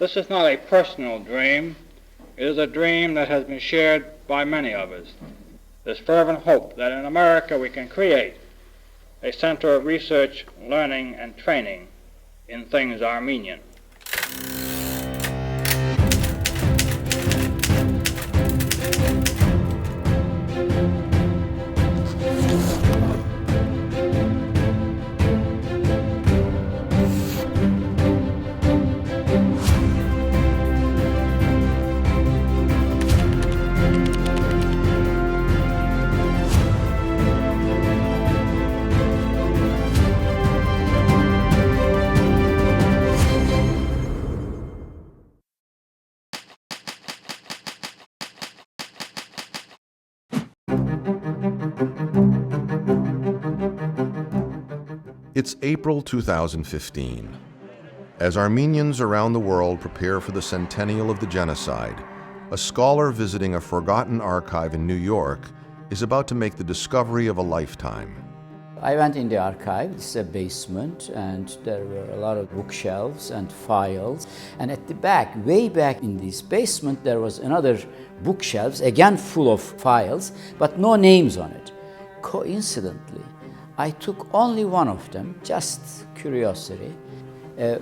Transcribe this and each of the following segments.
This is not a personal dream. It is a dream that has been shared by many of us. This fervent hope that in America we can create a center of research, learning, and training in things Armenian. It's April 2015. As Armenians around the world prepare for the centennial of the genocide, a scholar visiting a forgotten archive in New York is about to make the discovery of a lifetime. I went in the archive. It's a basement, and there were a lot of bookshelves and files. And at the back, way back in this basement, there was another bookshelves, again full of files, but no names on it. Coincidentally, I took only one of them, just curiosity, a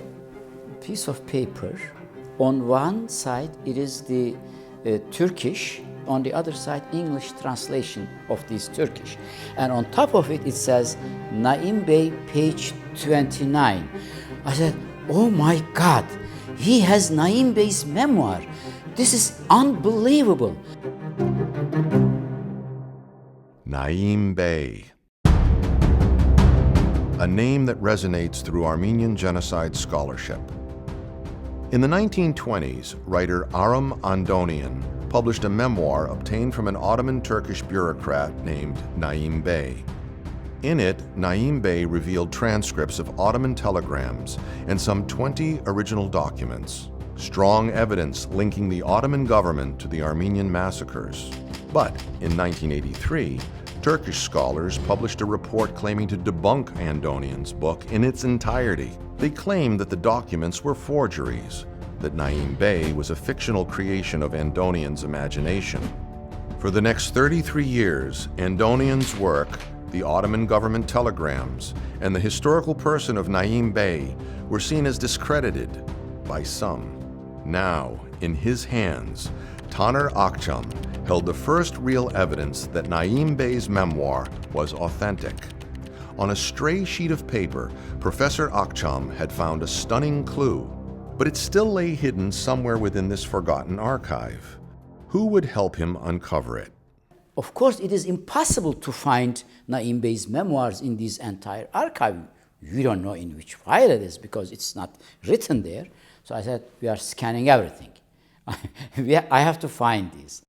piece of paper. On one side, it is the Turkish, on the other side, English translation of this Turkish. And on top of it, it says, Naim Bey, page 29. I said, oh my God, he has Naim Bey's memoir. This is unbelievable. Naim Bey. A name that resonates through Armenian genocide scholarship. In the 1920s, writer Artur Petrosyan published a memoir obtained from an Ottoman Turkish bureaucrat named Naim Bey. In it, Naim Bey revealed transcripts of Ottoman telegrams and some 20 original documents, strong evidence linking the Ottoman government to the Armenian massacres. But in 1983, Turkish scholars published a report claiming to debunk Andonian's book in its entirety. They claimed that the documents were forgeries, that Naim Bey was a fictional creation of Andonian's imagination. For the next 33 years, Andonian's work, the Ottoman government telegrams, and the historical person of Naim Bey were seen as discredited by some. Now, in his hands, Taner Akçam held the first real evidence that Naim Bey's memoir was authentic. On a stray sheet of paper, Professor Akçam had found a stunning clue, but it still lay hidden somewhere within this forgotten archive. Who would help him uncover it? Of course, it is impossible to find Naim Bey's memoirs in this entire archive. We don't know in which file it is because it's not written there. So I said, we are scanning everything. I have to find these.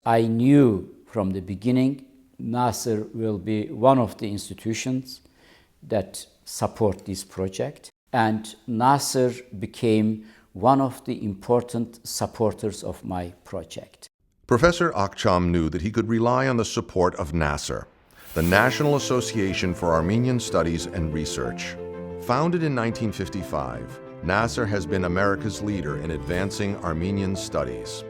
I knew from the beginning NASSR will be one of the institutions that support this project, and NASSR became one of the important supporters of my project. Professor Akçam knew that he could rely on the support of NASSR, the National Association for Armenian Studies and Research. Founded in 1955, NASSR has been America's leader in advancing Armenian studies.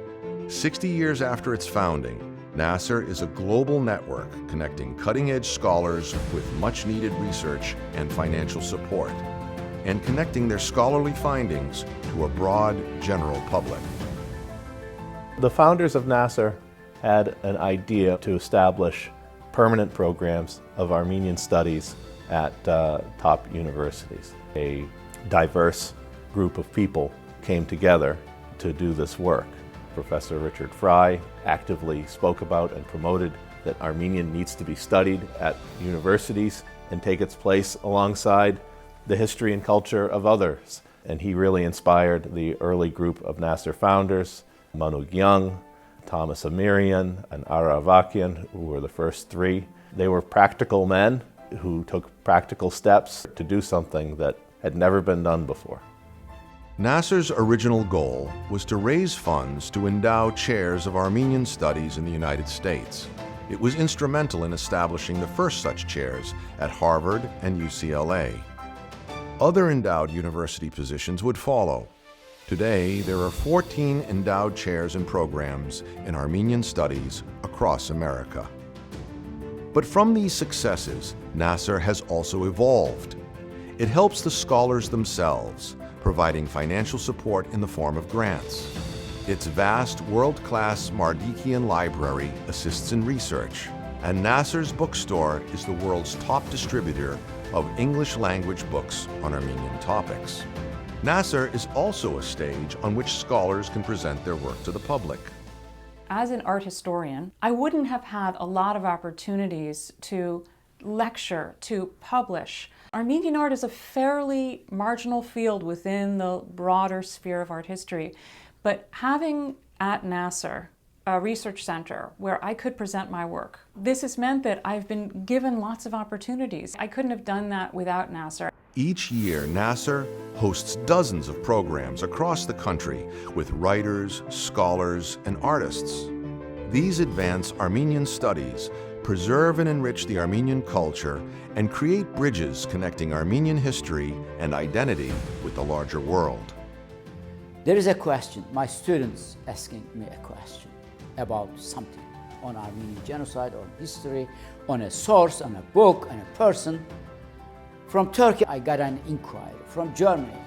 60 years after its founding, NASSR is a global network connecting cutting-edge scholars with much-needed research and financial support, and connecting their scholarly findings to a broad general public. The founders of NASSR had an idea to establish permanent programs of Armenian studies at top universities. A diverse group of people came together to do this work. Professor Richard Fry actively spoke about and promoted that Armenian needs to be studied at universities and take its place alongside the history and culture of others. And he really inspired the early group of NASSR founders, Manuk Young, Thomas Amirian, and Artur Petrosyan, who were the first three. They were practical men who took practical steps to do something that had never been done before. NASSR's original goal was to raise funds to endow chairs of Armenian studies in the United States. It was instrumental in establishing the first such chairs at Harvard and UCLA. Other endowed university positions would follow. Today, there are 14 endowed chairs and programs in Armenian studies across America. But from these successes, NASSR has also evolved. It helps the scholars themselves, providing financial support in the form of grants. Its vast, world-class Mardikian library assists in research, and NASSR's bookstore is the world's top distributor of English-language books on Armenian topics. NASSR is also a stage on which scholars can present their work to the public. As an art historian, I wouldn't have had a lot of opportunities to lecture, to publish. Armenian art is a fairly marginal field within the broader sphere of art history, but having at NASSR a research center where I could present my work, this has meant that I've been given lots of opportunities. I couldn't have done that without NASSR. Each year, NASSR hosts dozens of programs across the country with writers, scholars, and artists. These advance Armenian studies, preserve and enrich the Armenian culture, and create bridges connecting Armenian history and identity with the larger world. There is a question, my students asking me a question about something on Armenian genocide or history, on a source, on a book, on a person. From Turkey, I got an inquiry. From Germany,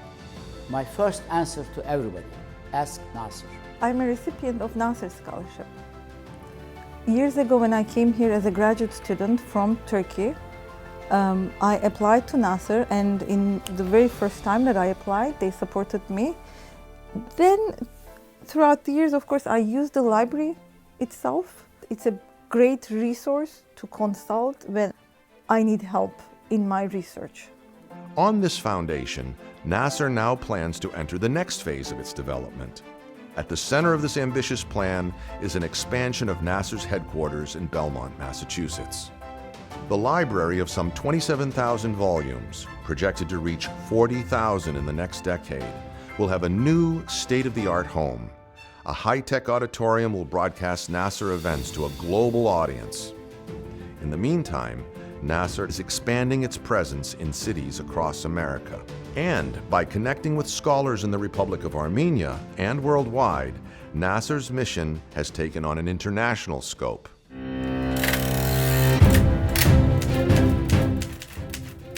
my first answer to everybody, ask NASSR. I'm a recipient of NASSR scholarship. Years ago, when I came here as a graduate student from Turkey, I applied to NASSR, and in the very first time that I applied, they supported me. Then, throughout the years, of course, I used the library itself. It's a great resource to consult when I need help in my research. On this foundation, NASSR now plans to enter the next phase of its development. At the center of this ambitious plan is an expansion of NASSR's headquarters in Belmont, Massachusetts. The library of some 27,000 volumes, projected to reach 40,000 in the next decade, will have a new state-of-the-art home. A high-tech auditorium will broadcast NASSR events to a global audience. In the meantime, NASSR is expanding its presence in cities across America. And by connecting with scholars in the Republic of Armenia and worldwide, NASSR's mission has taken on an international scope.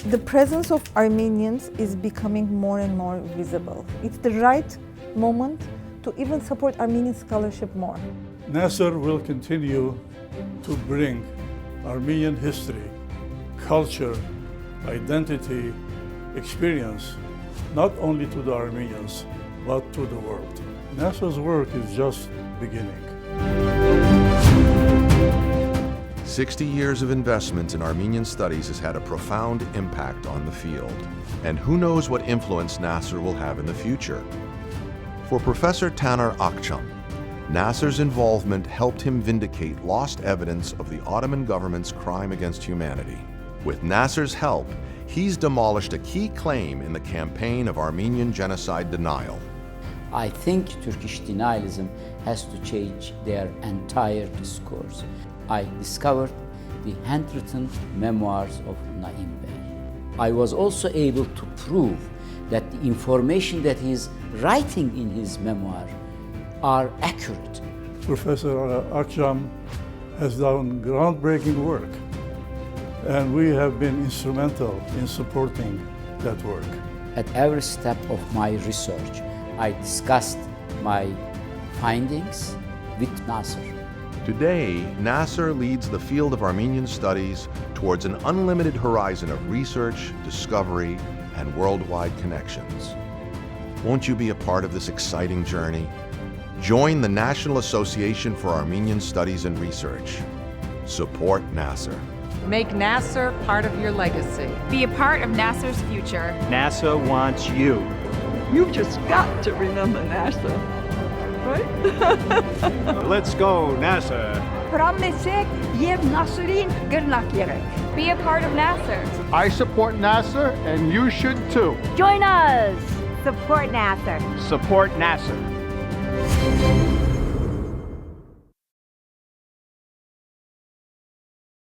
The presence of Armenians is becoming more and more visible. It's the right moment to even support Armenian scholarship more. NASSR will continue to bring Armenian history, culture, identity, experience, not only to the Armenians, but to the world. NASSR's work is just beginning. 60 years of investment in Armenian studies has had a profound impact on the field. And who knows what influence NASSR will have in the future? For Professor Taner Akçam, NASSR's involvement helped him vindicate lost evidence of the Ottoman government's crime against humanity. With NASSR's help, he's demolished a key claim in the campaign of Armenian genocide denial. I think Turkish denialism has to change their entire discourse. I discovered the handwritten memoirs of Naim Bey. I was also able to prove that the information that he's writing in his memoir are accurate. Professor Akçam has done groundbreaking work, and we have been instrumental in supporting that work. At every step of my research, I discussed my findings with NASSR. Today, NASSR leads the field of Armenian studies towards an unlimited horizon of research, discovery, and worldwide connections. Won't you be a part of this exciting journey? Join the National Association for Armenian Studies and Research. Support NASSR. Make NASSR part of your legacy. Be a part of NASSR's future. NASA wants you. You've just got to remember NASSR, right? Let's go, NASA. Be a part of NASSR. I support NASSR, and you should too. Join us. Support NASSR. Support NASSR.